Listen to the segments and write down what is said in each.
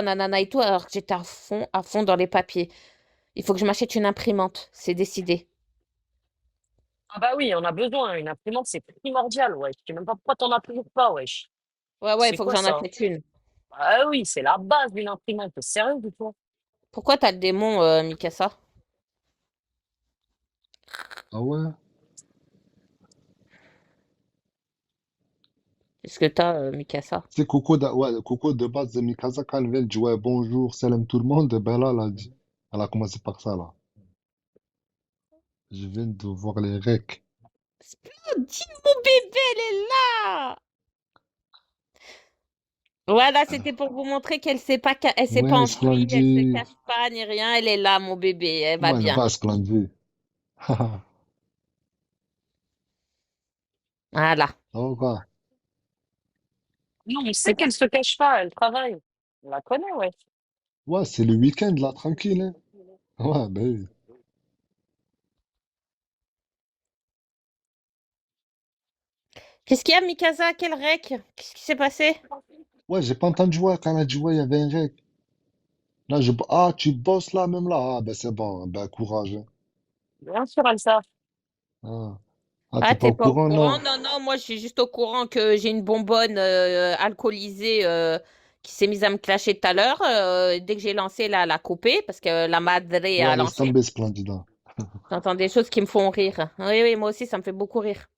nanana et tout, alors que j'étais à fond dans les papiers. Il faut que je m'achète une imprimante, c'est décidé. Ah bah oui, on a besoin. Une imprimante, c'est primordial, wesh. Je sais même pas pourquoi t'en as toujours pas, wesh. Ouais, ouais, il C'est faut que quoi j'en ça? achète une. Ah oui, c'est la base d'une imprimante. T'es sérieux du tout? Pourquoi t'as le démon, Mikasa? Ah ouais? Qu'est-ce que t'as, Mikasa? C'est Coco, ouais, Coco de base de Mikasa, quand elle vient, elle dit ouais, bonjour, salam tout le monde, et ben là, elle a commencé par ça, là. Je viens de voir les recs. Splendide, mon bébé, elle est là! Voilà, c'était pour vous montrer qu'elle sait pas, elle s'est pas Ouais, enfuie, elle se Splendide. cache pas ni rien, elle est là, mon bébé, elle va Ouais, elle bien. va, Splendide. Voilà. Ça va. Non, on sait qu'elle se cache pas, elle travaille. On la connaît, ouais. Ouais, c'est le week-end, là, tranquille, hein. Ouais, ben oui. Qu'est-ce qu'il y a, Mikasa? Quel rec? Qu'est-ce qui s'est passé? Ouais, j'ai pas entendu, ouais, quand elle a dit, ouais, il y avait un rec. Là, ah, tu bosses là, même là. Ah, ben c'est bon, ben courage, hein. Bien sûr, elle savent. Ah, ah, Ah, t'es pas t'es au pas au courant, courant? non? Non, non, moi je suis juste au courant que j'ai une bonbonne alcoolisée qui s'est mise à me clasher tout à l'heure. Dès que j'ai lancé, là, elle a coupé parce que la madre a Ouais, laisse lancé. tomber, Splendida. J'entends des choses qui me font rire. Oui, oui, moi aussi, ça me fait beaucoup rire.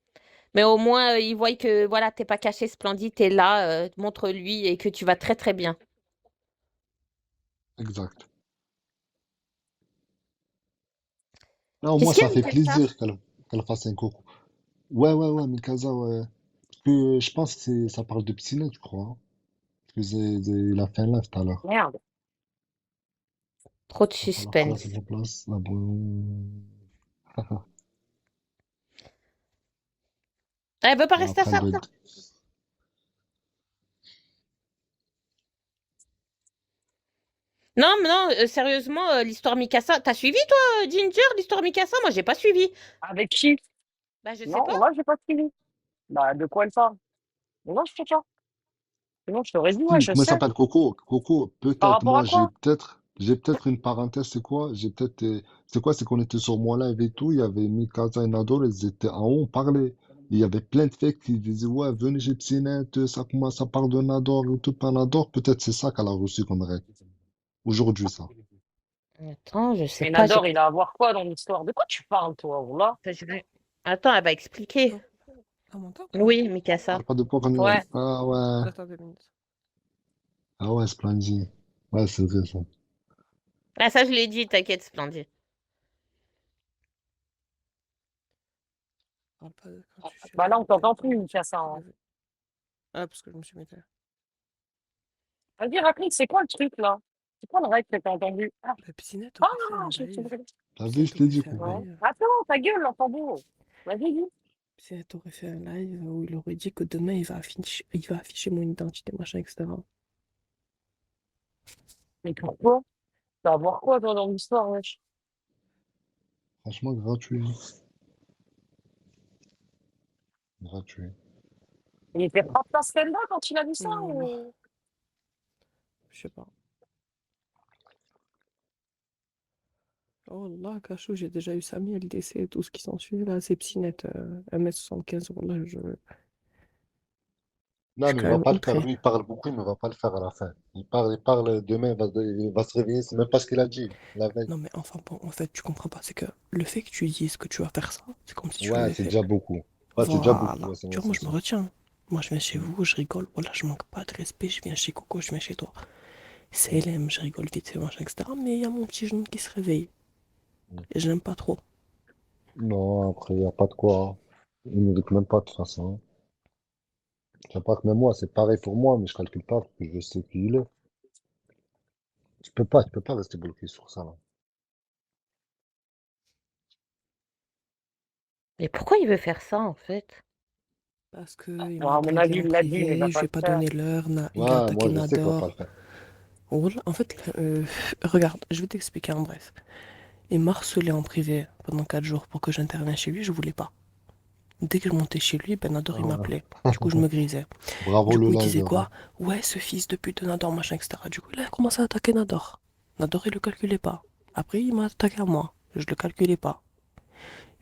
Mais au moins, ils voient que voilà, t'es pas caché, Splendide, t'es là, montre-lui et que tu vas très très bien. Exact. Là, au moins, Qu'est-ce qu'il y ça a, fait Mikasa? plaisir qu'elle fasse un coucou. Ouais, ouais, ouais, Mikasa, ouais. Parce que je pense que ça parle de Psylène, je crois, hein. Parce que il a fait un live tout à l'heure. Merde. Trop de Hop, alors, place, suspense. la place, la bonne. Elle veut pas Et rester à après, sa elle doit place. être. Non, mais non, sérieusement, l'histoire Mikasa. T'as suivi, toi, Ginger, l'histoire Mikasa? Moi, j'ai pas suivi. Avec qui? Bah, je sais pas. Non, là, j'ai pas suivi. Bah, de quoi elle parle? Non, je sais pas. Sinon, je t'aurais dit, ouais, Si, je comment elle sais. s'appelle Coco? Coco, Par peut-être, rapport à moi, quoi? j'ai peut-être une parenthèse, c'est quoi? J'ai peut-être, c'est quoi? C'est qu'on était sur mon live et tout, il y avait Mikasa et Nador, ils étaient en haut, on parlait. Il y avait plein de fakes qui disaient, ouais, venez chez Psynet, ça commence à parler de Nador ou tout par Nador. Peut-être c'est ça qu'elle a reçu comme règle. Aujourd'hui, ça. Attends, je sais Mais pas. Nador, il a à voir quoi dans l'histoire? De quoi tu parles, toi, là? Attends, elle va expliquer. Oh, on m'entend ou pas? Oui, Mikasa. Parle pas de porno. Ouais. Ah ouais. Attends 2 minutes. Ah ouais, Splendid. Ouais, c'est vrai, ça. Ah, ça, je l'ai dit, t'inquiète, Splendide. Parle pas quand tu fais Bah là, on le t'entend plus, téléphone. il fait ça, hein. Ah, parce que je me suis mis là. Vas-y, raconte, c'est quoi le truc, là? C'est quoi le règle que t'as entendu? Ah, Bah, Psynet ah, aurait fait un je me suis live. brûlé. T'as vu, je Psynet t'ai aurait dit, fait un Ouais. Coco. live. Attends, ta gueule, l'enfant. Vas-y, dis. Psynet aurait fait un live où il aurait dit que demain il va afficher mon identité, machin, etc. Mais pourquoi? Tu vas voir quoi, toi, dans l'histoire, wesh? Franchement, gratuit. Gratuit. Il était propre à ce là quand il a vu ça, Non, Allah. ou... Je sais pas. Oh là, Cachou, j'ai déjà eu Samy, LDC et tout ce qui s'ensuit. Là, c'est Psynet, 1m75. Là, je Non, suis mais il quand va même pas le faire. outré. Lui, il parle beaucoup, mais il va pas le faire à la fin. Il parle demain, il va se réveiller. C'est même pas ce qu'il a dit la veille. Non, mais enfin, bon, en fait, tu comprends pas. C'est que le fait que tu dises que tu vas faire ça, c'est comme si tu Ouais, l'avais c'est fait. déjà beaucoup. Ouais, c'est déjà beaucoup. Voilà. Ouais, c'est Tu ouais, vois, moi, c'est je me ça. retiens. Moi, je viens chez Mm. vous, je rigole. Voilà, je manque pas de respect. Je viens chez Coco, je viens chez toi. C'est LM, je rigole vite fait, machin, etc. Mais il y a mon petit genou qui se réveille. Mm. Et je l'aime pas trop. Non, après, il n'y a pas de quoi, hein. Il ne mérite même pas de toute façon, hein. Je sais pas que même moi, c'est pareil pour moi, mais je calcule pas parce que je sais qui il est. Tu peux pas rester bloqué sur ça, là. Mais pourquoi il veut faire ça, en fait? Parce qu'il m'a Alors, à mon dragué avis, en il l'a dit, mais il va privé, je pas vais le pas faire. donner l'heure. Il a Ouais, attaqué moi, je sais qu'il va pas le Nador. faire. Voilà, en fait, regarde, je vais t'expliquer en bref. Il m'a harcelé en privé pendant 4 jours pour que j'intervienne chez lui, je voulais pas. Dès que je montais chez lui, ben Nador, il Ah, m'appelait. Du coup, je me grisais. bravo Du le coup, il disait laser, hein. quoi? Ouais, ce fils de pute de Nador, machin, etc. Du coup, il a commencé à attaquer Nador. Nador, il le calculait pas. Après, il m'a attaqué à moi. Je le calculais pas.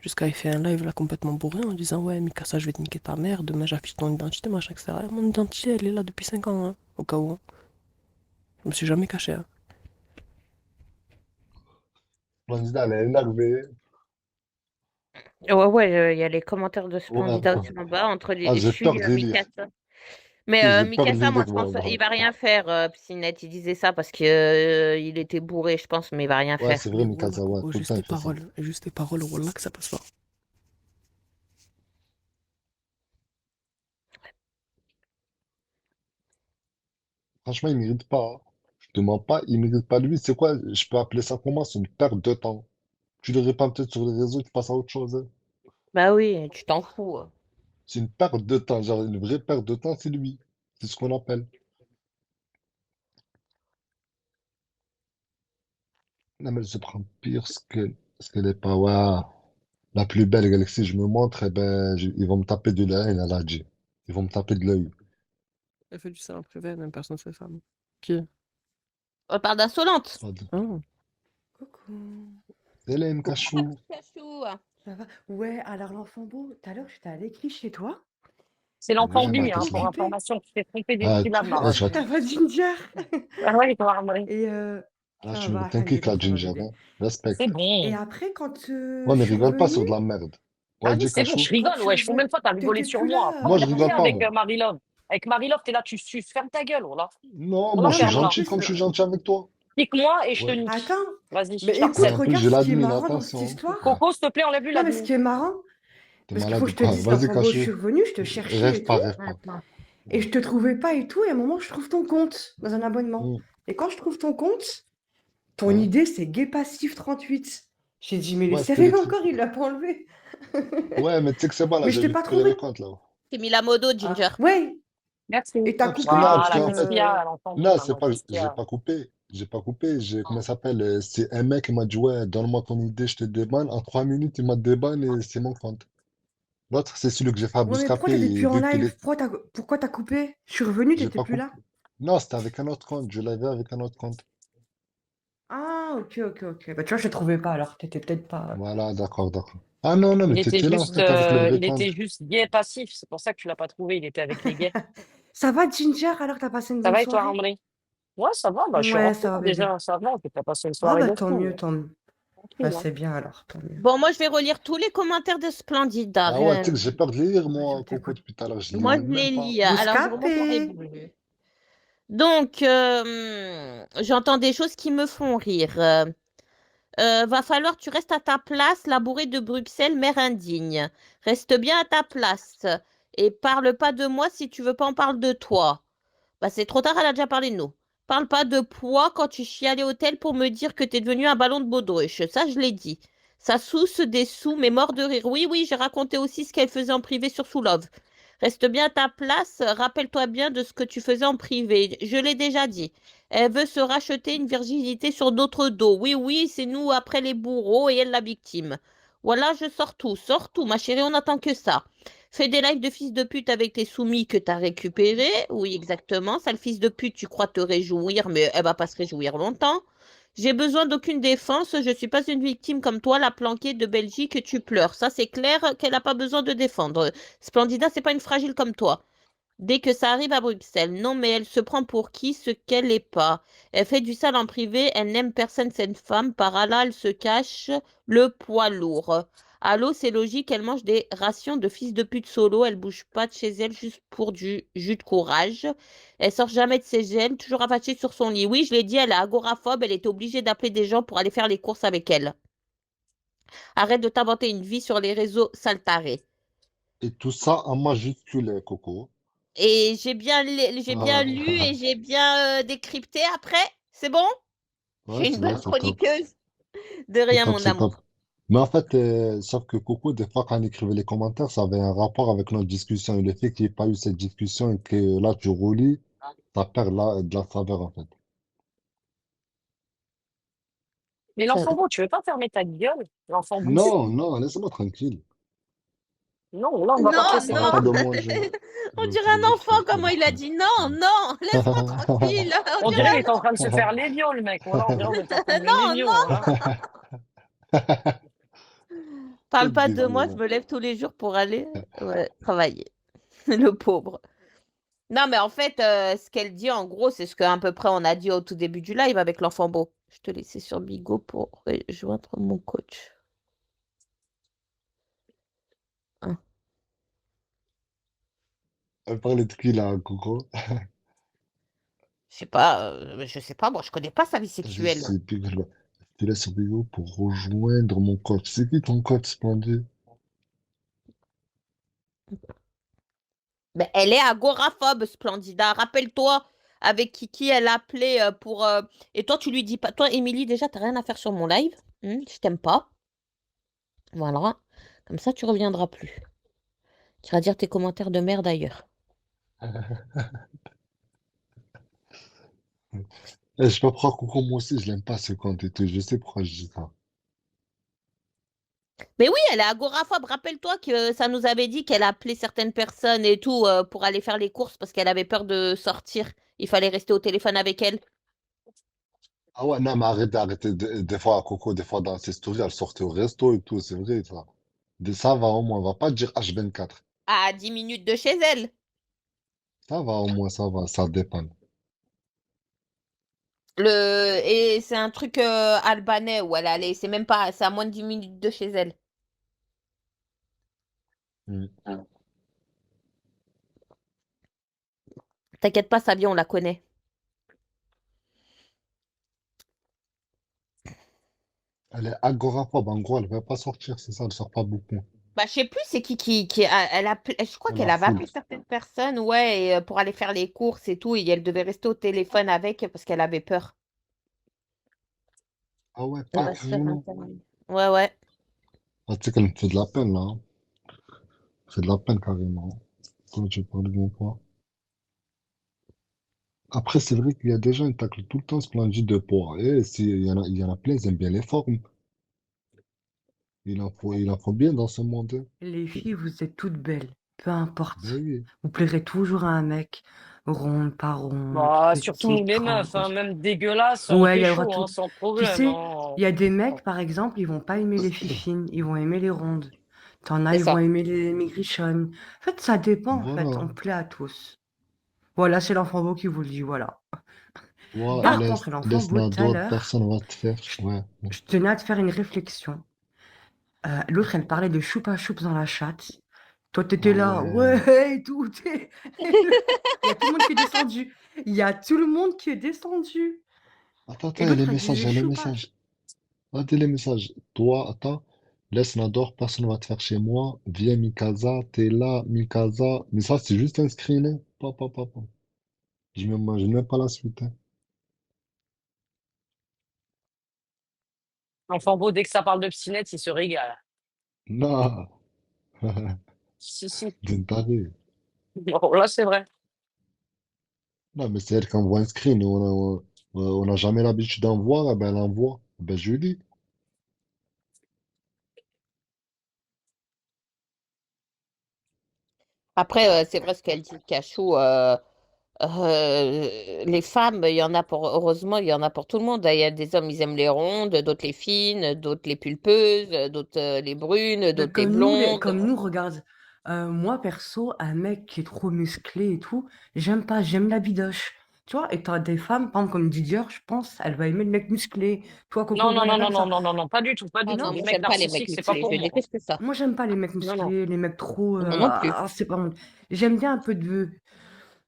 Jusqu'à il fait un live là complètement bourré en disant ouais Mikasa je vais te niquer ta mère, demain j'affiche ton identité, machin, etc. Et mon identité elle est là depuis 5 ans, hein, au cas où, hein. Je me suis jamais caché, hein. Splendida, elle est énervée. Ouais, ouais, il y a les commentaires de Ouais. Splendida aussi en bas, entre Ah, les j'ai peur filles de les lire. Mikasa. Mais Si, j'ai peur de Mikasa, les moi, lire, je pense, voilà. il va rien faire, Psynet. Il disait ça parce que il était bourré, je pense, mais il va rien Ouais, faire. c'est vrai, Mais Wallah Mikasa, ouais, Coco, tout le temps il fait ça. juste tes paroles, Wallah que ça passe pas. Franchement, il mérite pas, hein. Je te mens pas, il mérite pas lui. C'est quoi? Je peux appeler ça comment? C'est une perte de temps. Tu le répands peut-être sur les réseaux, tu passes à autre chose, hein. Bah oui, tu t'en fous. C'est une perte de temps, genre une vraie perte de temps, c'est lui. C'est ce qu'on appelle. Non, mais elle se prend pire ce qu'elle est pas. Ouais. La plus belle galaxie, je me montre, eh ben, ils vont me taper de l'œil, elle a dit. Ils vont me taper de l'œil. Elle fait du sale en privé, même personne ne sait ça. Qui? On parle d'insolente. Pas de- Ah. Coucou. Hélène Cachou. Cachou. Ça va? Ouais, alors l'enfant beau, tout à l'heure, j'étais à l'écrit chez toi. C'est l'enfant Ouais, J'étais ma bu, hein, pour question. occupée. information. Tu t'es trompé d'une Ah, syllabe, Marron. je vais Ça va, Ginger? Ah ouais, toi, Marron. Et là, ça tu me va, t'inquiètes, alhamdoulilah, la ça va Ginger, bébé. hein. C'est Respecte. Et bon. après, quand Ouais, je mais suis rigole pas revenue, sur de la merde. Ah Ouais, oui, dis c'est bon, Cachou. je quand rigole, je suis ouais. Je fous revenue, même pas, t'as rigolé t'étais sur plus moi. là. Moi, Après, je t'as fait rigole pas, avec moi. Marie-Love. Avec Marie-Love, t'es là, tu suces. Ferme ta gueule, oh là. Non, Oh moi, là, je suis Non, mais en ferme-la. gentil plus, comme je suis gentil avec toi. Nique-moi et je te Ouais. nique. attends. Vas-y, je Mais t'harcèle. écoute, Ouais, en plus, regarde j'ai ce la qui est mine, marrant dans cette attention, hein. histoire. Coco, s'il te plaît, enlève-lui Non, mais ce l'admin. qui est marrant, T'es parce qu'il faut malade que ou je te quoi? dise, Vas-y, l'enfant beau, je suis Cachou. revenue, je te cherchais Rêve et pas, tout. rêve pas. Et Ouais. je te trouvais pas et tout. Et à un moment, je trouve ton compte dans un abonnement. Mm. Et quand je trouve ton compte, ton Ouais. idée, c'est Gay Passif 38. J'ai dit, mais il est Ouais, c'était sérieux l'écrit. encore, il l'a pas enlevé. Ouais, mais tu sais que c'est bon, là, Mais je j'ai t'ai pas récupéré le trouvé. compte, là. T'es mis la modo, Ah, Ginger. ouais. Merci. Et t'as Ouais, parce que coupé non, parce parce Voilà, qu'en qu'est-ce fait, qu'il y a, l'enfant beau, non, c'est maintenant? pas, Qu'est-ce qu'il y j'ai a? pas coupé. J'ai pas coupé. Comment ça s'appelle? C'est un mec qui m'a dit, ouais, donne-moi ton idée, je te débanne. En 3 minutes, il m'a débanne et c'est mon compte. L'autre, c'est celui que j'ai fait à Ouais, mais pourquoi Bouscapé t'étais et plus en vu qu'il live? est, Pourquoi t'as coupé? Je suis revenue, j'ai t'étais pas plus là. coupé. Non, c'était avec un autre compte. Je l'avais avec un autre compte. Ah, ok, ok, ok. Bah, tu vois, je te trouvais pas alors. T'étais peut-être pas. Voilà, d'accord, d'accord. Ah non, non, mais t'étais là, en fait, avec le vrai Il était compte. juste gay passif. C'est pour ça que tu l'as pas trouvé. Il était avec les gays. Ça va, Ginger? Alors, t'as passé une Ça bonne va et toi, soirée? André? Ouais, ça va. Bah, je suis Ouais, rentré ça va, là, bébé. déjà. Ça va. T'as passé une Ah, soirée bah, de tant fou. mieux, tant mieux. Bah, Tranquille, hein. c'est bien alors, tant mieux. Bon, moi, je vais relire tous les commentaires de Splendida. Ah ouais, tu sais que j'ai peur de les lire, Vas-y, moi, on Coco, t'écoute. depuis tout à l'heure. Je les Moi, lis je même les pas. lis. Alors, je remonte en Bouscapé! hébreu. Donc, j'entends des choses qui me font rire. Va falloir que tu restes à ta place, labouré de Bruxelles, mère indigne. Reste bien à ta place. Et parle pas de moi si tu veux pas en parler de toi. Bah, c'est trop tard, elle a déjà parlé de nous. Parle pas de poids quand tu chialais au tel pour me dire que t'es devenu un ballon de baudruche. Ça, je l'ai dit. Ça souce des sous, mais mort de rire. Oui, oui, j'ai raconté aussi ce qu'elle faisait en privé sur Soulove. Reste bien à ta place, rappelle-toi bien de ce que tu faisais en privé. Je l'ai déjà dit. Elle veut se racheter une virginité sur notre dos. Oui, oui, c'est nous après les bourreaux et elle la victime. Voilà, je sors tout, ma chérie, on n'attend que ça. Fais des lives de fils de pute avec tes soumis que t'as récupérés. Oui, exactement. Sale fils de pute, tu crois te réjouir, mais elle va pas se réjouir longtemps. J'ai besoin d'aucune défense. Je suis pas une victime comme toi, la planquée de Belgique que tu pleures. Ça, c'est clair qu'elle n'a pas besoin de défendre. Splendida, c'est pas une fragile comme toi. Dès que ça arrive à Bruxelles, non, mais elle se prend pour qui ce qu'elle n'est pas. Elle fait du sale en privé, elle n'aime personne, cette femme. Par là, elle se cache le poids lourd. Allô, c'est logique, elle mange des rations de fils de pute solo, elle bouge pas de chez elle juste pour du jus de courage. Elle sort jamais de ses gènes, toujours attachée sur son lit. Oui, je l'ai dit, elle est agoraphobe, elle était obligée d'appeler des gens pour aller faire les courses avec elle. Arrête de t'inventer une vie sur les réseaux saltarés. Et tout ça en majuscule, Coco. Et j'ai bien lu et Ah, j'ai bien décrypté après. C'est bon? ouais, J'ai une c'est bon, bonne c'est top. chroniqueuse. De C'est rien, top, mon c'est top. amour. Mais en fait, sauf que Coco, des fois, quand on écrivait les commentaires, ça avait un rapport avec notre discussion. Et le fait qu'il n'y ait pas eu cette discussion et que là, tu relis, ça perd de la saveur, en fait. Mais Ça- l'enfant beau, tu veux pas fermer ta gueule? L'enfant bouffe. Non, non, laisse-moi tranquille. Non, là, on va pas te Non, laisser On va pas non. tranquille. manger On le, dirait un le enfant, truc. comment il a dit non, non, laisse-moi tranquille. On On dirait dirait qu'il un est en train de se faire l'idiot, le mec. Voilà, on dirait qu'on est en train de le non, mignon, non, là. parle Quel pas de moi, débile. je me lève tous les jours pour aller ouais, travailler. Le pauvre. Non, mais en fait, ce qu'elle dit, en gros, c'est ce qu'à peu près on a dit au tout début du live avec l'enfant beau. Je te laissais sur Bigo pour rejoindre mon coach. Hein. Elle parlait de qui là, Coco? Je sais pas, moi, je connais pas sa vie Je sexuelle. sais plus. Je te laisse sur Bigo pour rejoindre mon coach. C'est qui ton coach, Splendide? Mais elle est agoraphobe, Splendida. Rappelle-toi avec Kiki, elle a appelé pour. Et toi, tu lui dis pas. Toi, Émilie, déjà, t'as rien à faire sur mon live. Je t'aime pas. Voilà. Comme ça, tu reviendras plus. Tu iras dire tes commentaires de merde ailleurs. Je sais pas pourquoi Coco, moi aussi, je l'aime pas ce compte et tout. Je sais pourquoi je dis ça. Mais oui, elle est agoraphobe. Rappelle-toi que ça nous avait dit qu'elle appelait certaines personnes et tout pour aller faire les courses parce qu'elle avait peur de sortir. Il fallait rester au téléphone avec elle. Ah ouais, non, mais arrêtez, arrêtez. Des fois, Coco, des fois, dans ses stories, elle sortait au resto et tout, c'est vrai, ça. Ça va au moins, on va pas dire H24. À 10 minutes de chez elle. Ça va au moins, ça va, ça dépend. Et c'est un truc albanais où elle allait. C'est même pas. C'est à moins de 10 minutes de chez elle. Hmm. T'inquiète pas, Sabine, on la connaît. Elle est agoraphobe, en gros, elle veut pas sortir, c'est ça, elle sort pas beaucoup. Bah, je sais plus c'est qui je crois qu'elle La avait foule. appelé certaines personnes, ouais, et, pour aller faire les courses et tout, et elle devait rester au téléphone avec parce qu'elle avait peur. Ah ouais, Elle pas va se faire carrément. interner. Ouais, ouais. Ah, tu sais qu'elle me fait de la peine, là. Hein. Elle me fait de la peine, carrément. Quand tu parles bien quoi. Après, c'est vrai qu'il y a des gens qui taclent tout le temps ce plancher de poids. Et si, il y en a plein, ils aiment bien les formes. Il en faut bien dans ce monde. Hein. Les filles, vous êtes toutes belles, peu Ben importe. oui. Vous plairez toujours à un mec, ronde, pas ronde, Bah, surtout nous petite, les grande, meufs, hein, machin. même dégueulasse, on Ouais, il y aura pécho, hein, tout. sans Tu problème. sais, Hein. il y a des mecs, par exemple, ils vont pas aimer les fifines, ils vont aimer les rondes. T'en as, C'est ils vont ça. aimer les maigrichonnes. En fait, ça dépend, en fait, Voilà. on plaît à tous. Voilà, c'est l'enfant beau qui vous le dit, voilà. Voilà, Par contre, l'enfant laisse beau, tout à Nador, l'heure, personne va te faire. je, Ouais. je tenais à te faire une réflexion. L'autre, elle parlait de choupa choups dans la chatte. Toi, Ah t'étais là, ouais. ouais, et tout. Il y a tout le monde qui est descendu. Il y a tout le monde qui est descendu. Attends, Et attends, il y a les l'autre, elle messages, il disait y a les choupa. messages. Attends, les messages. Toi, attends. Laisse Nador, personne va te faire chez moi. Viens Mikasa, t'es là, Mikasa. Mais ça, c'est juste un screen. Hein. Pa. Je n'ai même pas la suite. Hein. L'enfant beau, dès que ça parle de psynette, il se régale. Non. Si, si. D'une tarée. Bon, là, c'est vrai. Non, mais c'est elle qui envoie un screen. On n'a jamais l'habitude d'en voir. Eh ben, elle envoie. Eh ben, je lui dis. Après, c'est vrai ce qu'elle dit, Cachou. Les femmes, il y en a pour, heureusement, il y en a pour tout le monde. Il y a des hommes, ils aiment les rondes, d'autres les fines, d'autres les pulpeuses, d'autres les brunes, Ben, d'autres les blondes. comme nous, regarde. Moi, perso, un mec qui est trop musclé et tout, j'aime pas, j'aime la bidoche. Tu vois, et t'as des femmes, par exemple, comme Didier, je pense, elle va aimer le mec musclé. Toi, Coco, Non, non, voilà, non, non, comme non, ça. non, non, non, pas du tout, pas du Ah tout. non, Non? Les moi, mecs j'aime pas les mecs narcissiques, c'est pas musclés. pour Je moi. déteste ça. Moi, j'aime pas les mecs Non, non. musclés, les mecs trop. Moi non plus. C'est pas mon. J'aime bien un peu de.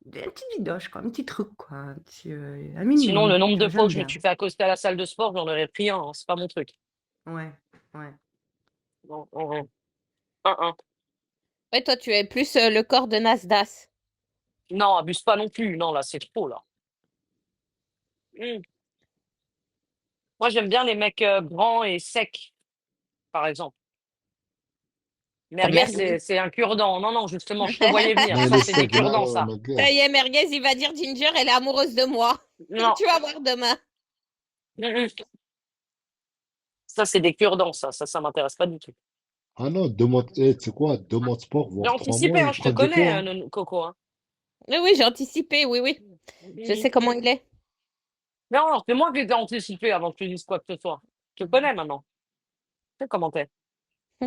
Un petit bidoche, quoi, un petit truc, quoi. Un Sinon, minimum. le nombre Tu de vois, fois où j'aime je me bien. suis fait accoster à la salle de sport, j'en aurais pris un, hein, c'est pas mon truc. Ouais, ouais. Non, un. Ouais, toi, tu es plus le corps de Nasdaq. Non, abuse pas non plus. Non, là, c'est trop, là. Hmm. Moi, j'aime bien les mecs grands et secs, par exemple. Comme Merguez, Merguez. c'est un cure-dent. Non, non, justement, je te voyais venir. Non, il Ça, est c'est des sec. cure-dents, Non, ça. ma Ça gueule. y est, Merguez, il va dire Ginger, elle est amoureuse de moi. Non. Tu vas voir demain. Mm, mm. Ça, c'est des cure-dents, ça. Ça m'intéresse pas du tout. Ah non, 2 mois, tu sais quoi, 2 mois de sport, J'ai voire 3 mois, anticipé, il hein, je te prend du connais, poids, hein. Coco. Hein. Oui, oui, j'ai anticipé, oui, oui. Je sais comment il est. Non, c'est moi qui t'ai anticipé avant que tu dises quoi que ce soit. Je te connais maintenant. Tu sais comment t'es.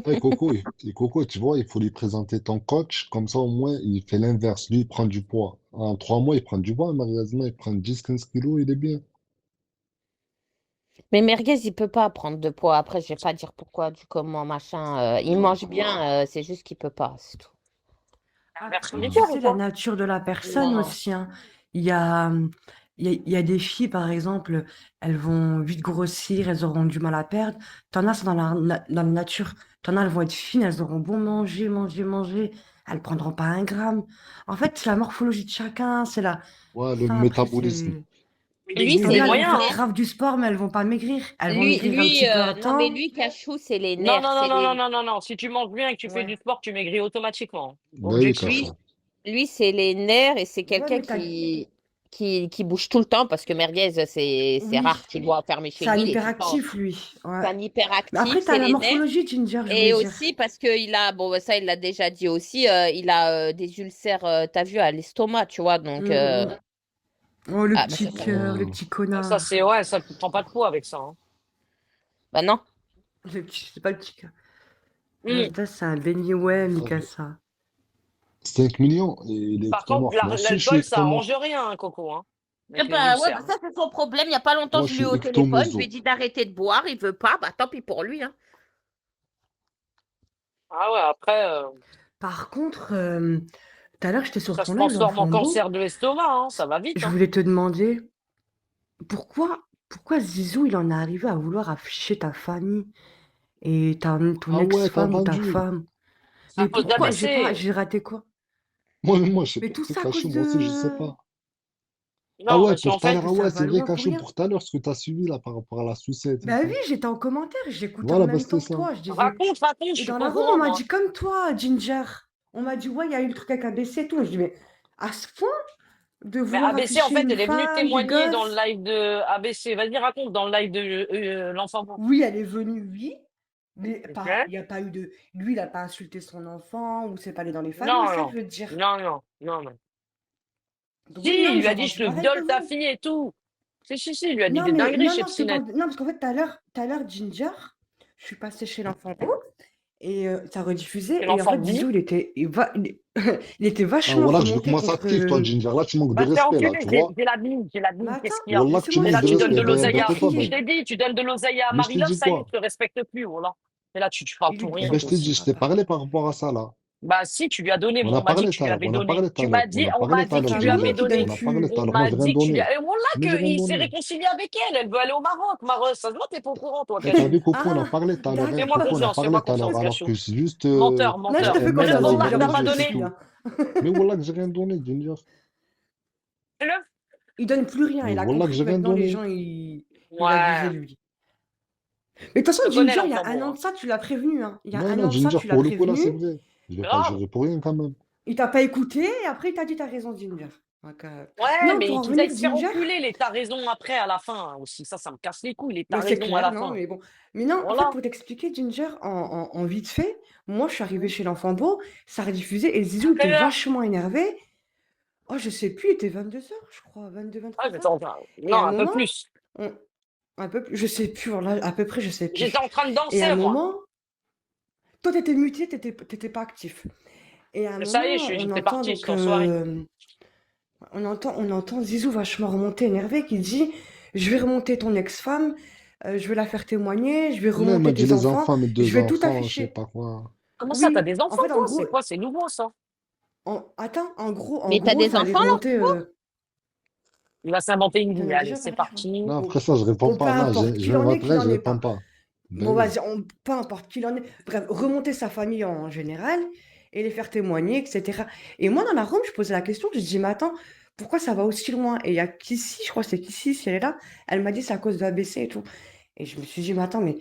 Coco, tu vois, il faut lui présenter ton coach, comme ça au moins il fait l'inverse. Lui, il prend du poids. En 3 mois, il prend du poids, malheureusement, il prend 10-15 kilos, il est bien. Mais Merguez, il peut pas prendre de poids. Après, je vais pas dire pourquoi, du comment, machin. Il mange bien, c'est juste qu'il peut pas, c'est tout. Version Après, tu militaire ou sais, la quoi? nature de la Non, personne non. aussi, hein. Il y a, il y a des filles, par exemple, elles vont vite grossir, elles auront du mal à perdre. T'en as, c'est dans dans la nature. T'en as, elles vont être fines, elles auront beau manger, manger, manger. Elles prendront pas un gramme. En fait, c'est la morphologie de chacun. Ouais, le Ça, après, métabolisme. c'est. Il Lui, existe T'en c'est des as, elles vont les moyens, faire hein. nerfs. grave du sport, mais elles vont pas maigrir. Elles vont maigrir un petit peu un Non, mais temps. lui, Cachou, c'est les Non, nerfs. non, non, C'est non, non, les... non, non, non. Si tu manges bien et que tu fais Ouais. du sport, tu maigris automatiquement. Ben oui, Objection. Lui, cachot. lui, c'est les nerfs et c'est Ouais, quelqu'un mais t'as. qui bouge tout le temps parce que Merguez, c'est Oui. rare qu'il doit enfermer chez C'est un lui. Il est tout le temps. hyperactif, lui. Ouais. C'est un Mais hyperactif, après, c'est t'as la les nerfs. morphologie, Ginger, je voulais Et dire. aussi parce qu'il a, bon, bah, ça, il l'a déjà dit aussi, il a des ulcères, t'as vu, à l'estomac, tu vois. Donc, Mm, mm, mm. Oh, le ah, bah, petit cœur, le Euh, petit Ça, c'est, connard. ouais, ça ne prend pas de poids avec ça. Hein. bah non. C'est pas le petit cœur. Hmm. Ça, c'est un béni, ouais, ça fait Mikasa. 5 millions et il est Par contre, ectomorphe. Moi aussi, je suis l'alcool, ça arrange ectomorphe. rien, hein, Coco, hein, Eh avec les ben, ouais, bah, ulcères. ça, c'est son problème. Il n'y a pas longtemps, Moi, je je l'ai eu suis au téléphone. Je lui ai ectomozo. dit d'arrêter de boire. Il veut pas. Bah, tant pis pour lui, hein. Ah ouais, après, Par contre, tout à l'heure, j'étais sur ça se ton live, transforme en l'enfant beau. cancer de l'estomac, hein, ça va vite. Je Hein. voulais te demander pourquoi Zizou, il en est arrivé à vouloir afficher ta famille et ton Ah ouais, t'as ex-femme ou ta entendu. femme. C'est à Mais cause pourquoi? d'ABC. J'ai raté quoi? Moi, je sais Mais pas, tout c'est ça à cachot, cause moi aussi, je sais de. pas. Ah Non, ouais, parce pour qu'en tout à fait, l'heure, Que ah ça ouais, va c'est vrai, loin pour cachot, rien. pour tout à l'heure, ce que t'as suivi là par rapport à la sucette et Bah oui, tout. j'étais en commentaire, j'écoutais en Voilà, bah même c'était temps que ça. toi. Je disais. raconte, je Et suis dans pas la au room, on courant, m'a moi. dit comme toi, Ginger. On m'a dit, ouais, il y a eu le truc avec ABC et tout. Je dis, mais à ce point de Mais vouloir ABC, en afficher fait, une elle est venue femme, des témoigner dans le gosses. live de ABC. Vas-y, raconte dans le live de l'enfant. Bon. Oui, elle est venue, oui. Mais pas, Ok. il n'y a pas eu de. Lui, il n'a pas insulté son enfant ou c'est pas allé dans les familles, Non, ça, je non, veux dire. non, non, non, non. Donc, Si, oui, non, il mais lui j'ai a dit, je entendu te pareil que viole ta vous. fille et tout. Si, il lui a dit Non, des mais dingueries non, chez non, je te Psinette. parle. Non, parce qu'en fait, tout à l'heure, Ginger, je suis passée chez l'enfant et ça rediffusé. C'est Et en l'enfant fait, de Zizou, vie. il était Ah vachement voilà, je vais remonté commencer à te contre. kiff, toi, Ginger. Là, tu manques de Bah, t'es respect, là, enculé, tu vois. j'ai la Mais bille, attends, qu'est-ce qu'il y a? Wallah, que tu laissez-moi Et manques là, de tu donnes expliquer. de respect. Laissez-moi l'oseille Ben à, tais-toi, je ben. expliquer. t'ai dit, tu donnes de l'oseille à Mais je t'ai Marie-Love, dit ça y est, quoi? je te respecte plus, voilà. Et là, tu parles Et pour Eh rien, ben, je toi t'ai aussi. dit, ça je va t'ai pas. parlé par rapport à ça, là. Bah, si, tu lui as donné, On moi, a on m'a dit parlé que tout tu à lui l'heure, avais on a donné. parlé tout Tu à m'as l'heure, dit, on a on parlé m'a tout à dit que l'heure, tu Ça lui veut avais rien Ginger. qu'il donné. donne On a parlé plus. tout à On l'heure. Moi, m'a j'ai rien dit que tu lui donné. as. Et Moi, j'ai voilà rien qu'il s'est donné. réconcilié avec elle. Elle veut aller au Maroc. Ça se voit, t'es pas au courant, toi, Et t'as Cachou. vu, Coco, on a Ah, parlé tout à l'heure, hein. Fais-moi Coco, on a d'accord. confiance, parlé fais-moi tout à l'heure, confiance, alors que Cachou. c'est juste, Menteur, Là, je te menteur. fais Mel, Fais-le, elle a confiance, Wallah, Ginger, que ouvert t'as moi les pas je yeux, te c'est donné. fie, tout. hein. Mais voilà que j'ai rien donné, Ginger. Fais-le. Il donne plus rien. Mais Il a voilà que compris j'ai que rien maintenant les donné. gens, il abusait Ouais. de lui. Mais de toute Je façon, te connais, Ginger, il y a l'enfant un beau. an Hein. de ça, tu l'as prévenu, hein. Il y a Non, un non, an de ça, Ginger, tu l'as pour le coup, là, prévenu. c'est vrai. Je vais pas Grave. jurer pour rien, quand même. Il t'a pas écouté et après, il t'a dit, t'as raison, Ginger. Donc, Ouais, non, pour mais en qu'ils aillent revenir, se faire Ginger. enculer, les t'as raison après, à la fin hein, aussi. Ça me casse les couilles, les t'as Bah, c'est raison à clair, la non, fin. mais bon. Mais non, en fait, Voilà. pour t'expliquer, Ginger, en vite fait, moi, je suis arrivée chez l'enfant beau, ça a rediffusé et Zizou À quelle était heure? vachement énervé. Oh, je sais plus, il était 22 heures, je crois, 22, Ah, 23 j'étais heures. en train. Et Non, à un un peu moment, plus. on- un peu plus, je sais plus, voilà, à peu près, je sais J'étais plus. en train de Et à un danser, moi. moment, toi, t'étais muté, t'étais pas actif. Et à un Ça y est, moment, on j'étais entend parti, donc, j'étais en soirée. on entend Zizou vachement remonter, énervé, qui dit, je vais remonter ton ex-femme, je vais la faire témoigner, je vais Non, il m'a remonter dit tes les enfants, enfants, mes je deux vais tout enfants, je sais afficher. pas quoi. Comment ça, t'as Oui, des en enfants, fait, toi? C'est quoi? C'est nouveau, ça. attends, en Mais t'as gros, des ça allait enfants, là? remonter. Il va s'inventer une Il en vie. a Allez, déjà c'est parlé, je crois. parti. Non, Bon, après ça, je réponds bon, peu pas. Non, importe, je qu'il viens de en est, qu'il rentrer, en je est réponds pas. pas. Ben Bon, oui. vas-y, peu importe qu'il en est. Bref, remonter sa famille en général et les faire témoigner, etc. Et moi, dans la room, je posais la question, je dis, mais attends, pourquoi ça va aussi loin? Et il y a Kissy, je crois que c'est Kissy, si elle est là, elle m'a dit c'est à cause de l'ABC et tout. Et je me suis dit, mais attends, mais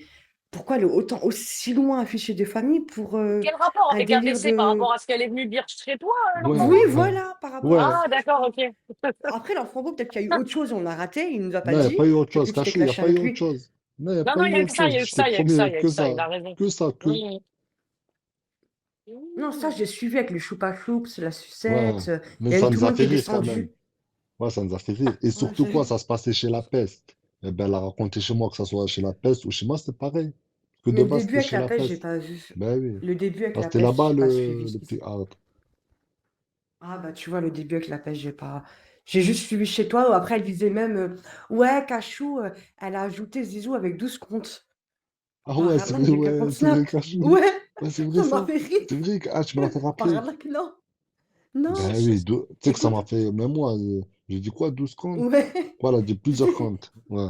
pourquoi aller autant aussi loin afficher des familles pour Quel rapport un avec délire ABC par rapport de. à ce qu'elle est venue dire chez toi, l'enfant Oui, Ouais, beau? ouais, voilà, par rapport à ouais. Ah, ça. d'accord, ok. Après, l'enfant beau, peut-être qu'il y a eu autre chose, on l'a raté, il nous a pas Non, il n'y a dit. pas eu autre Peut-être chose. que tu t'es Cachou, il n'y a clashé pas eu avec autre lui. chose. Non, il n'y a Non, pas non, il eu y a que autre ça, il chose. y a que Je te ça, il y a que ça, promets il y a que que ça, ça. il a raison. Que ça, que. Mmh. Non, ça, j'ai suivi avec les choupa choups, la Ouais, sucette. mais Il y a ça eu tout nous le a monde qui fait est rire quand même. descendu. Ouais, ça nous a fait rire. Et Ouais, surtout quoi, ça se passait chez la peste. Eh ben, elle a raconté chez moi, que ça soit chez la peste ou chez moi, c'était pareil. Que de Mais le base, début c'était avec chez la la pêche, j'ai peste. pas vu. Ben oui. Le début avec Ça, la c'était pêche, là-bas j'ai pas suivi le ce qui petit s'est. hard. Ah bah tu vois, le début avec la pêche, j'ai pas. J'ai juste suivi chez toi. Après, elle disait même ouais, Cachou, elle a ajouté Zizou avec 12 comptes. Ah Par ouais, c'est arnaque, vrai, j'ai qu'un ouais, compte c'est vrai, Snap. Cachou. Ouais, Ouais, c'est vrai ça m'a ça. fait rire. C'est vrai que ah, tu me l'as fait Par rappeler. arnaque, non. Non. Ben oui, tu sais que ça Écoute, m'a fait. Même moi, j'ai dit quoi, 12 comptes? ouais. Quoi, elle a dit plusieurs comptes. Ouais.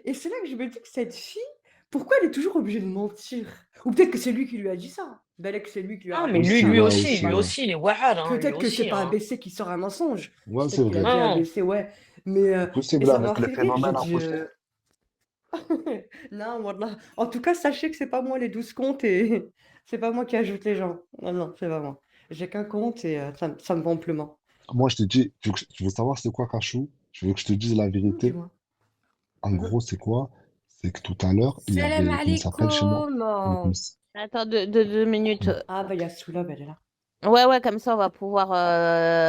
Et c'est là que je me dis que cette fille, pourquoi elle est toujours obligée de mentir? Ou peut-être que c'est lui qui lui a dit ça. Belek, c'est lui qui lui a Ah, mais raconté Aussi, ça. ouais, lui Bah, aussi, ouais. aussi, il est wahad, hein, lui peut-être que c'est aussi, pas hein. ABC qui sort un mensonge. Ouais, c'est Peut-être qu'il a vrai. dit Non. ABC, ouais. Mais C'est possible, et là, ça m'a avec les fait rire. J'ai phénomènes à dit côté. non, wallah. En tout cas, sachez que c'est pas moi les 12 comptes et c'est pas moi qui ajoute les gens. Non, non, c'est pas moi. J'ai qu'un compte et ça me va amplement. Moi, je te dis, tu veux savoir c'est quoi, Cachou? Je veux que je te dise la vérité. Dis-moi. En Mhm. gros, c'est quoi? C'est que tout à l'heure, il y Salam avait, comment il s'appelle chez moi? alaikum. Attends 2 minutes. Ah bah il y a Soulab, elle est là. Ouais, ouais, comme ça, on va pouvoir.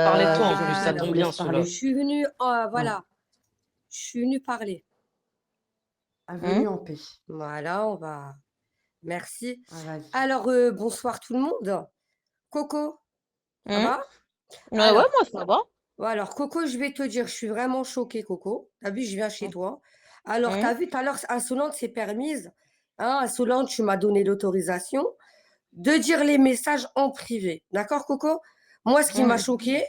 Parler de Ouais, toi en désolé, plus, il ça fallait te que je dit vous bien, laisse Je cela. parler. suis venue, Ouais. voilà, je suis venue parler. Avenue Hein. en paix. Voilà, on va. Merci. Ah, vas-y. Alors, bonsoir tout le monde. Coco, ça Hein. va? Ouais, ouais, Alors, moi, ça va. alors, Coco, je vais te dire, je suis vraiment choquée, Coco. T'as vu, je viens chez toi. Alors, Hein. t'as vu, tout à l'heure, Insolente, c'est permise. Hein, Insolente, tu m'as donné l'autorisation de dire les messages en privé. D'accord, Coco? Moi, ce qui m'a Hein. choqué,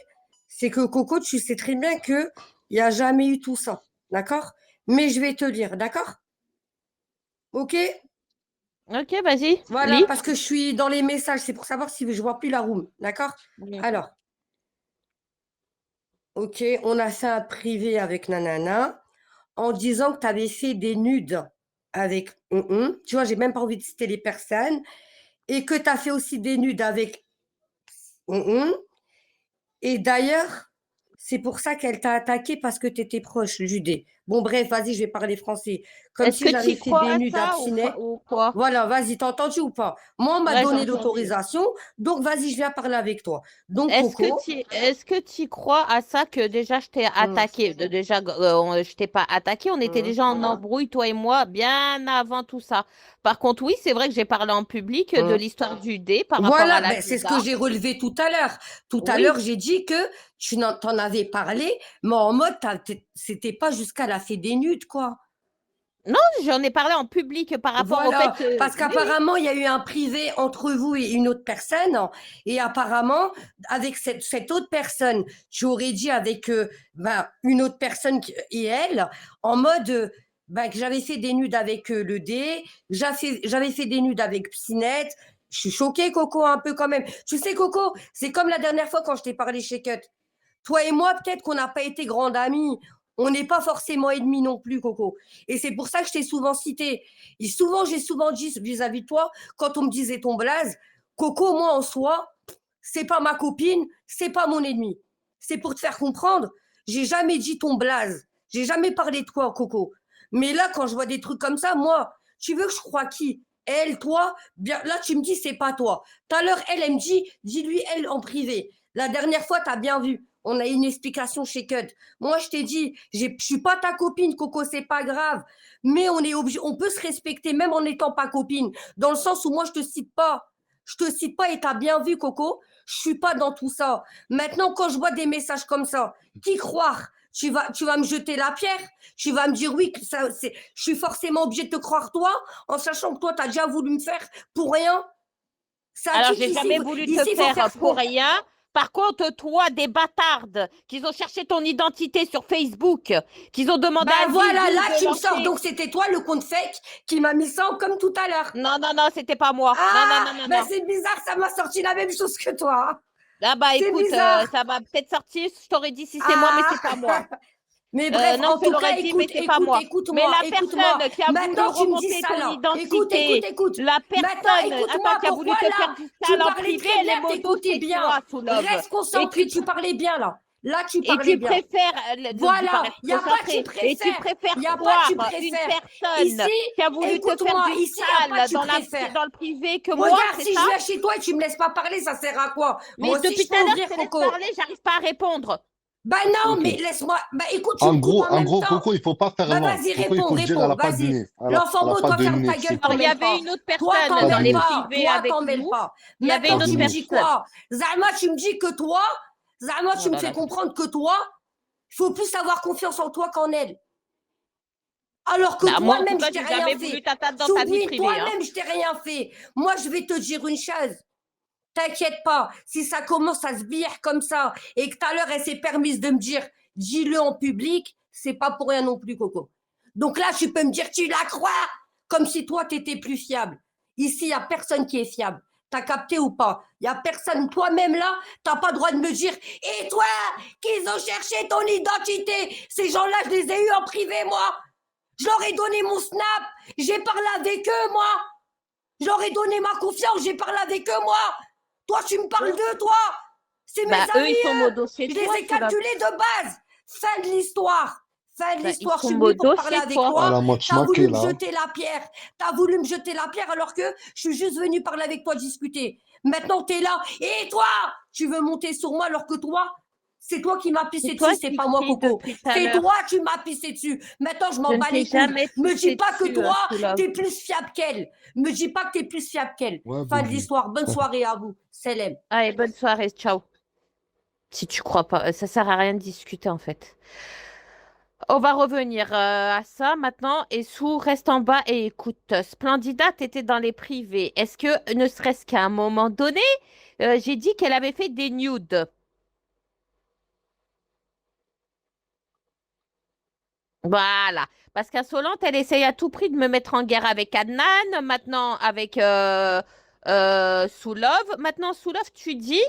c'est que Coco, tu sais très bien qu'il n'y a jamais eu tout ça. D'accord? Mais je vais te lire. D'accord? Ok? Ok, vas-y, Voilà, lis. parce que je suis dans les messages. C'est pour savoir si je vois plus la room. D'accord? Hein. Alors, ok, on a fait un privé avec Nanana en disant que tu avais fait des nudes avec. Tu vois, j'ai même pas envie de citer les personnes. Et que tu as fait aussi des nudes avec. Et d'ailleurs, c'est pour ça qu'elle t'a attaqué parce que tu étais proche, Judée. Bon, bref, vas-y, je vais parler français. Comme Est-ce si que tu j'avais y fait crois des à nudes ça abstinets. ou quoi? Voilà, vas-y, t'as entendu ou pas? Moi, on m'a Ouais, j'ai donné entendu. l'autorisation, donc vas-y, je viens parler avec toi. Donc, Est-ce que Coco, tu crois à ça que déjà je t'ai hum, attaqué? Déjà, je t'ai pas attaqué, on était hum, déjà en embrouille, toi et moi, bien avant tout ça. Par contre, oui, c'est vrai que j'ai parlé en public de hum. l'histoire du dé par rapport à Voilà, la ben, c'est ce que visa. j'ai relevé tout à l'heure. Tout à l'heure, Oui. j'ai dit que tu t'en avais parlé, mais en mode, c'était pas jusqu'à la fée des nudes, quoi. Non, j'en ai parlé en public par rapport au fait Voilà, que. parce Oui, oui. qu'apparemment, il y a eu un privé entre vous et une autre personne, et apparemment, avec cette autre personne, tu aurais dit avec une autre personne et elle, en mode que j'avais fait des nudes avec le D, j'avais fait des nudes avec Psynette. Je suis choquée, Coco, un peu quand même. Tu sais, Coco, c'est comme la dernière fois quand je t'ai parlé chez Cut. Toi et moi, peut-être qu'on n'a pas été grandes amies. On n'est pas forcément ennemis non plus, Coco. Et c'est pour ça que je t'ai souvent cité. Et souvent, j'ai souvent dit vis-à-vis de toi, quand on me disait ton blaze, Coco, moi en soi, c'est pas ma copine, c'est pas mon ennemi. C'est pour te faire comprendre, j'ai jamais dit ton blaze. J'ai jamais parlé de toi, Coco. Mais là, quand je vois des trucs comme ça, moi, tu veux que je croie qui? Elle, toi? Bien, là, tu me dis, c'est pas toi. Tout à l'heure, elle me dit, dis-lui elle en privé. La dernière fois, tu as bien vu. On a eu une explication chez Cut. Moi, je t'ai dit, je suis pas ta copine, Coco, c'est pas grave. Mais on est obligé, on peut se respecter même en n'étant pas copine. Dans le sens où moi, je te cite pas. Je te cite pas et t'as bien vu, Coco. Je suis pas dans tout ça. Maintenant, quand je vois des messages comme ça, qui croire? Tu vas me jeter la pierre? Tu vas me dire oui, je suis forcément obligé de te croire toi, en sachant que toi, tu as déjà voulu me faire pour rien? Ça Alors, dit j'ai qu'ici, jamais voulu te ici, il faut faire faire ce pour qu'on. rien. Par contre, toi, des bâtardes, qu'ils ont cherché ton identité sur Facebook, qu'ils ont demandé Ben à voilà, Zizou là, de tu me sors. lancer. Donc, c'était toi, le compte fake, qui m'a mis ça comme tout à l'heure. Non, non, non, c'était pas moi. Non, non, Ah, non, non, ben non. c'est bizarre, ça m'a sorti la même chose que toi. Ah bah C'est écoute, bizarre. ça va peut-être sortir, je t'aurais dit si c'est moi, mais Ah, c'est pas moi. mais bref, Non, en je te tout cas, l'aurais dit, mais écoute, c'est pas écoute, moi. Mais écoute-moi, la écoute-moi. personne qui a voulu Maintenant, tu me dis remonter ça ton là. Écoute, écoute, identité, écoute. la Maintenant, personne, écoute-moi, attends, qui a voulu pourquoi te faire là? du Tu sale en parlais privé, très elle bien, est modo, t'écoutais c'est bien. toi, sous love. Reste Et concentré, tu parlais bien là. Là, tu Et parlais tu bien. préfères, donc du Voilà, paraître il n'y a pas concentré, tu et tu préfères. préfères Il n'y a pas croire tu une préfères. personne Ici, qui a voulu te faire écoute-moi, du ici, il n'y a pas sale tu dans préfères. dans le privé que moi, Regarde, c'est si ça? je viens chez toi et tu me laisses pas parler, ça sert à quoi? Mais Moi aussi, depuis je tout à peux l'heure, je ouvrir, te laisse Coco. parler, j'arrive pas à répondre. Bah non, Ok. mais laisse-moi. Bah écoute, tu me coupes en En même temps. gros, il faut pas faire Bah non. vas-y, Coco, il faut dire, elle réponds, a pas de vas-y. nez. L'enfant Elle a mot, pas toi, de ferme nez, ta gueule, c'est Alors, tout. il y t'emmêles avait pas. une autre Toi, personne Pas de dans t'emmêles les nez. pas. privés Toi, avec t'emmêles nous. pas. Il y avait Maintenant, une Pas de autre tu me nez. dis personne. quoi? Zama, tu me dis que toi, Zama, tu Oh me là fais là. comprendre que toi, il faut plus avoir confiance en toi qu'en elle. Alors que Bah, moi, en tout toi-même, je cas, t'ai j'ai rien jamais voulu fait. t'atteindre dans ta vie Souviens, privée, hein. toi-même, je t'ai rien fait. Moi, je vais te dire une chose. T'inquiète pas, si ça commence à se bire comme ça et que tout à l'heure elle s'est permise de me dire dis-le en public, c'est pas pour rien non plus, Coco. Donc là, tu peux me dire tu la crois comme si toi t'étais plus fiable. Ici, il y a personne qui est fiable. T'as capté ou pas? Il y a personne. Toi-même là, t'as pas le droit de me dire et toi, qu'ils ont cherché ton identité. Ces gens-là, je les ai eus en privé, moi. Je leur ai donné mon snap. J'ai parlé avec eux, moi. Je leur ai donné ma confiance. J'ai parlé avec eux, moi. Toi, tu me parles d'eux, toi. C'est mes Bah, eux, amis, ils sont eux. modos Je chez les toi, ai Soulov. calculés de base. Fin de l'histoire. Fin de Bah, ils l'histoire. Je sont suis venue pour modos parler chez avec toi. Ah, toi. la T'as voulu moitié me là. jeter la pierre. T'as voulu me jeter la pierre alors que je suis juste venue parler avec toi, discuter. Maintenant, t'es là. Et toi, tu veux monter sur moi alors que toi, c'est toi qui m'as pissé C'est toi dessus, c'est qui pas moi, cries Coco. depuis tout à C'est l'heure. toi qui m'as pissé dessus. Maintenant, je m'en Je ne bats t'ai les couilles. jamais Me pissé dis pas que dessus, toi, Soulov. t'es plus fiable qu'elle. Me dis pas que t'es plus fiable qu'elle. Ouais, Fin de Bougie. l'histoire. Bonne soirée à vous. Célèbre. Allez, bonne soirée, ciao. Si tu crois pas, ça sert à rien de discuter en fait. On va revenir à ça maintenant. Et Sou, reste en bas et écoute. Splendida, t'étais dans les privés. Est-ce que, ne serait-ce qu'à un moment donné, j'ai dit qu'elle avait fait des nudes? Voilà. Parce qu'insolente, elle essaye à tout prix de me mettre en guerre avec Adnan, maintenant avec Soulov. Maintenant, Soulov, tu dis,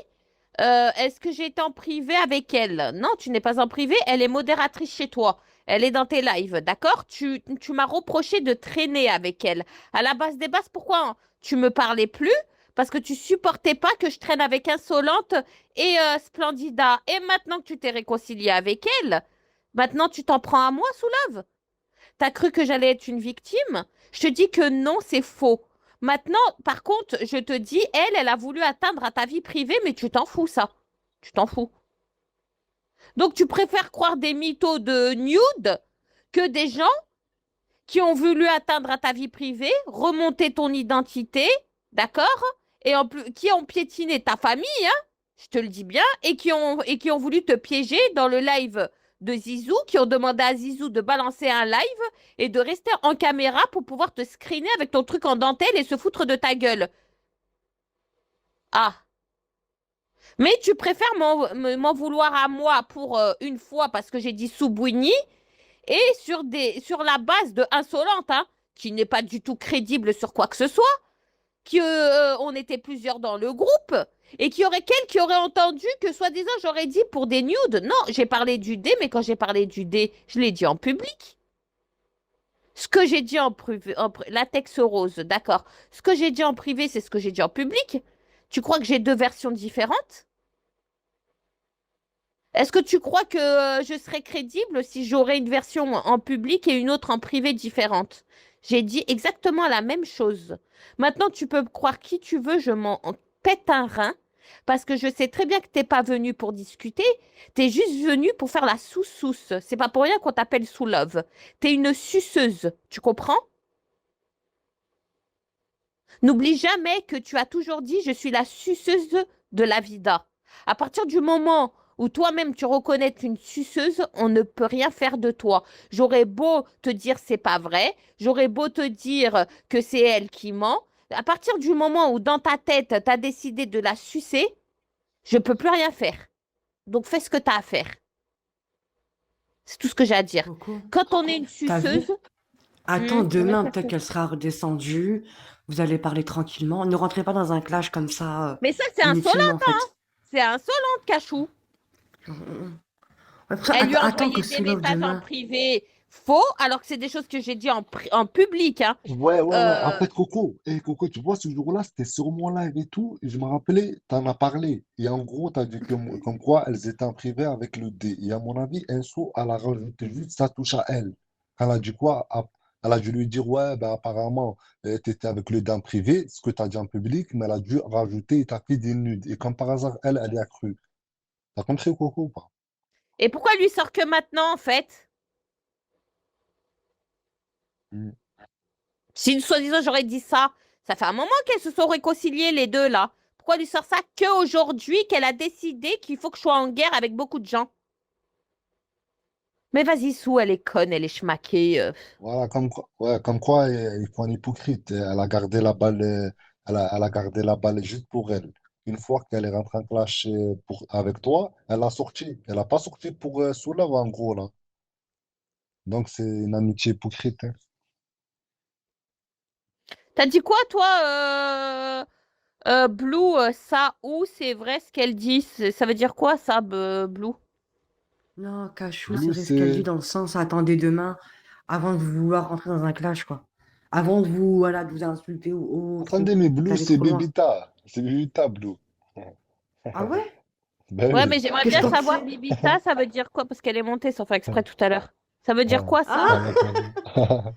est-ce que j'ai été en privé avec elle? Non, tu n'es pas en privé, elle est modératrice chez toi. Elle est dans tes lives, d'accord? Tu m'as reproché de traîner avec elle. À la base des bases, pourquoi tu me parlais plus? Parce que tu supportais pas que je traîne avec Insolente et Splendida. Et maintenant que tu t'es réconcilié avec elle, maintenant tu t'en prends à moi, Soulove? T'as cru que j'allais être une victime? Je te dis que non, c'est faux. Maintenant, par contre, je te dis, elle a voulu atteindre à ta vie privée, mais tu t'en fous, ça. Tu t'en fous. Donc, tu préfères croire des mythos de nude que des gens qui ont voulu atteindre à ta vie privée, remonter ton identité, d'accord? Et en plus, qui ont piétiné ta famille, hein, je te le dis bien, et qui ont voulu te piéger dans le live de Zizou, qui ont demandé à Zizou de balancer un live et de rester en caméra pour pouvoir te screener avec ton truc en dentelle et se foutre de ta gueule. Ah. Mais tu préfères m'en vouloir à moi pour une fois parce que j'ai dit Soubouigny et sur la base de insolente, hein, qui n'est pas du tout crédible sur quoi que ce soit, qu'on était plusieurs dans le groupe et qu'il y aurait quelqu'un qui aurait entendu que soi-disant j'aurais dit pour des nudes. Non, j'ai parlé du dé, mais quand j'ai parlé du dé, je l'ai dit en public. Ce que j'ai dit en privé, latex rose, d'accord. Ce que j'ai dit en privé, c'est ce que j'ai dit en public. Tu crois que j'ai deux versions différentes? Est-ce que tu crois que je serais crédible si j'aurais une version en public et une autre en privé différente? J'ai dit exactement la même chose. Maintenant, tu peux croire qui tu veux, je m'en pète un rein parce que je sais très bien que t'es pas venu pour discuter, t'es juste venu pour faire la sous-souce. C'est pas pour rien qu'on t'appelle sous-love. T'es une suceuse, tu comprends? N'oublie jamais que tu as toujours dit je suis la suceuse de la vida. À partir du moment où toi-même tu reconnais une suceuse, on ne peut rien faire de toi. J'aurais beau te dire c'est pas vrai, j'aurais beau te dire que c'est elle qui ment. À partir du moment où dans ta tête tu as décidé de la sucer, je peux plus rien faire. Donc fais ce que tu as à faire. C'est tout ce que j'ai à dire. Coco, Quand on est une t'as vu? suceuse, Attends, demain, ouais, peut-être qu'elle sera redescendue. Vous allez parler tranquillement. Ne rentrez pas dans un clash comme ça, mais ça c'est insolent, inutilement, en fait. c'est insolent, Cachou. Ouais, Elle lui a attends envoyé que des Soulov messages en demain. privé. faux, alors que c'est des choses que j'ai dit en public, hein. Ouais, ouais, ouais. En Euh, fait, Coco, Coco, tu vois, ce jour-là, c'était sur mon live et tout. Et je me rappelais, t'en as parlé. Et en gros, t'as dit que, comme quoi elles étaient en privé avec le D. Et à mon avis, Enso, elle a rajouté juste sa touche à elle. Elle a dit quoi? Elle a dû lui dire, ouais, ben apparemment, t'étais avec le D en privé, ce que t'as dit en public, mais elle a dû rajouter, t'as fait des nudes. Et comme par hasard, elle y a cru. T'as compris, Coco, ou pas? et pourquoi lui sort que maintenant, en fait? Mm. Si, soi-disant, j'aurais dit ça, ça fait un moment qu'elles se sont réconciliées, les deux, là. Pourquoi lui sort ça qu'aujourd'hui, qu'elle a décidé qu'il faut que je sois en guerre avec beaucoup de gens? Mais vas-y, Sou, elle est conne, elle est schmaquée. Voilà, ouais, comme quoi il faut un hypocrite. Elle a gardé la balle, elle a gardé la balle juste pour elle. Une fois qu'elle est rentrée en clash avec toi, elle l'a sorti. Elle n'a pas sorti pour Soulave, en gros, là. Donc, c'est une amitié hypocrite, hein. T'as dit quoi, toi, Blue, ça ou c'est vrai ce qu'elle dit? Ça veut dire quoi, ça, Blue? Non, Cachou, c'est Blue, vrai ce qu'elle dit c'est... dans le sens attendez demain avant de vouloir rentrer dans un clash, quoi. Avant de vous, voilà, de vous insulter ou autre, ou Attendez, mais vous Blue, allez c'est trop loin. Bébita. C'est Bébita, Blue. Ah ouais? Ben Ouais, oui. mais j'aimerais Qu'est-ce bien que t'en savoir, sais? Bibita, ça veut dire quoi? Parce qu'elle est montée sans faire exprès tout à l'heure. Ça veut dire Ouais. quoi, ça? Ah! Voilà.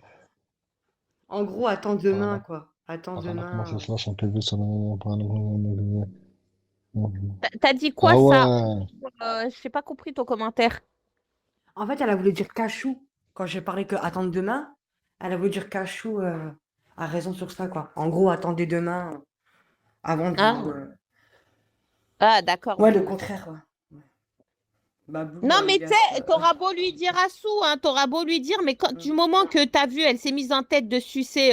En gros, attends demain, Voilà. quoi. Attends Voilà comment ça demain. se lâche en PV sur le... T'as dit quoi, Ah ça? ouais. J'ai pas compris ton commentaire. En fait, elle a voulu dire Cachou. Quand j'ai parlé que attendre demain, elle a voulu dire Cachou a raison sur ça, quoi. En gros, attendez demain avant de vous. Ah, ah, d'accord, Ouais, ok. le contraire, quoi. Babou, Non, mais tu alias. sais, t'auras beau lui dire à Sou, hein, t'auras beau lui dire, mais du moment que t'as vu, elle s'est mise en tête de sucer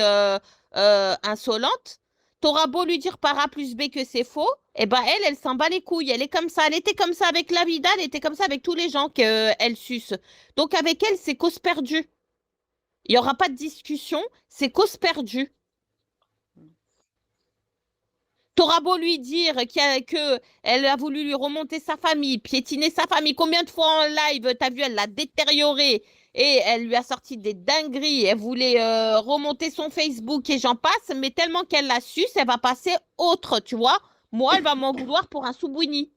insolente, t'auras beau lui dire par A plus B que c'est faux, et ben elle s'en bat les couilles. Elle est comme ça. Elle était comme ça avec la Vida, elle était comme ça avec tous les gens qu'elle suce. Donc avec elle, c'est cause perdue. Il n'y aura pas de discussion, c'est cause perdue. T'auras beau lui dire que elle a voulu lui remonter sa famille, piétiner sa famille. Combien de fois en live, t'as vu, elle l'a détérioré et elle lui a sorti des dingueries. Elle voulait remonter son Facebook et j'en passe, mais tellement qu'elle l'a su, elle va passer autre, tu vois. Moi, elle va m'en vouloir pour un Soubouini.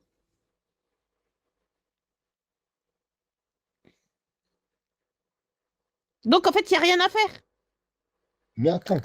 Donc, en fait, il n'y a rien à faire. Mais attends,